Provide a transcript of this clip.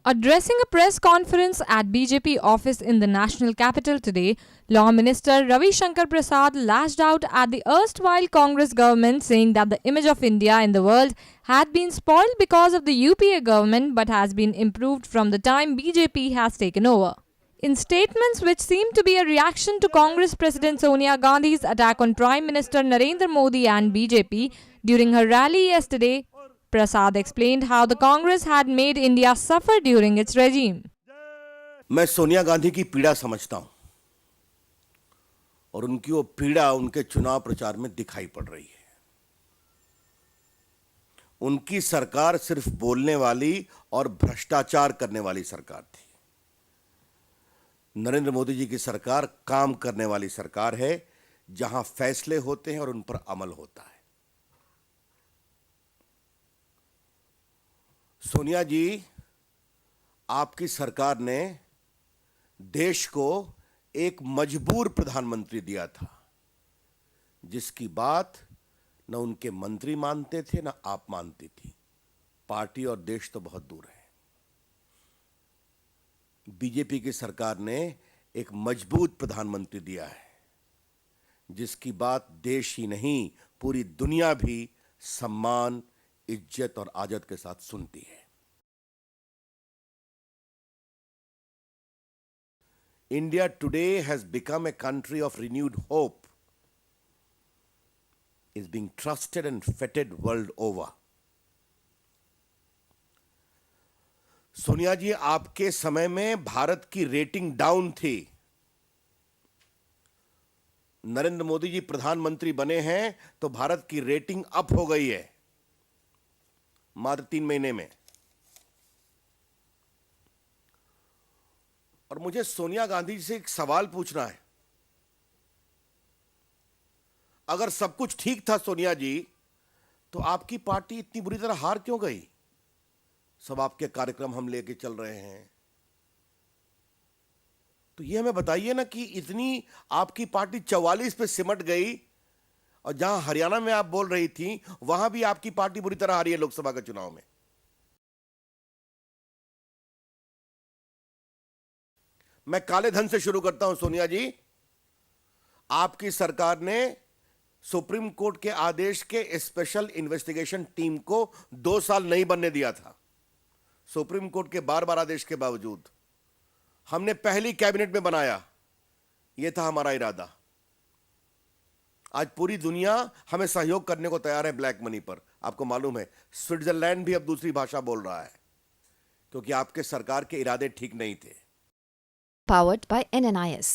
Addressing a press conference at BJP office in the national capital today, Law Minister Ravi Shankar Prasad lashed out at the erstwhile Congress government, saying that the image of India in the world had been spoiled because of the UPA government but has been improved from the time BJP has taken over. In statements which seemed to be a reaction to Congress President Sonia Gandhi's attack on Prime Minister Narendra Modi and BJP during her rally yesterday, Prasad explained how the Congress had made India suffer during its regime. मैं सोनिया गांधी की पीड़ा समझता हूं और उनकी वो पीड़ा उनके चुनाव प्रचार में दिखाई पड़ रही है। उनकी सरकार सिर्फ बोलने वाली और भ्रष्टाचार करने वाली सरकार थी। नरेंद्र मोदी जी की सरकार काम करने वाली सरकार है, जहां फैसले होते हैं और उन पर अमल होता है। सोनिया जी, आपकी सरकार ने देश को एक मजबूर प्रधानमंत्री दिया था, जिसकी बात न उनके मंत्री मानते थे न आप मानती थी। पार्टी और देश तो बहुत दूर है। बीजेपी की सरकार ने एक मजबूत प्रधानमंत्री दिया है, जिसकी बात देश ही नहीं पूरी दुनिया भी सम्मान, इज्जत और आदत के साथ सुनती है। India today has become a country of renewed hope, is being trusted and feted world over. Sonia जी, आपके समय में भारत की रेटिंग डाउन थी। नरेंद्र मोदी जी प्रधानमंत्री बने हैं तो भारत की रेटिंग अप हो गई है मात्र 3 महीने में। और मुझे सोनिया गांधी जी से एक सवाल पूछना है। अगर सब कुछ ठीक था सोनिया जी, तो आपकी पार्टी इतनी बुरी तरह हार क्यों गई? सब आपके कार्यक्रम हम लेके चल रहे हैं, तो ये हमें बताइए ना कि इतनी आपकी पार्टी 44 पे सिमट गई, और जहां हरियाणा में आप बोल रही थी, वहां भी आपकी पार्टी बुरी तरह हारी है लोकसभा के चुनाव में। मैं काले धन से शुरू करता हूं। सोनिया जी, आपकी सरकार ने सुप्रीम कोर्ट के आदेश के स्पेशल इन्वेस्टिगेशन टीम को 2 साल नहीं बनने दिया था। सुप्रीम कोर्ट के बार-बार आदेश के बावजूद हमने पहली कैबिनेट में बनाया। यह था हमारा इरादा। आज पूरी दुनिया हमें सहयोग करने को तैयार है ब्लैक मनी पर। आपको मालूम है, स्विट्जरलैंड भी अब दूसरी भाषा बोल रहा है, क्योंकि आपके सरकार के इरादे ठीक नहीं थे। Powered by NNIS.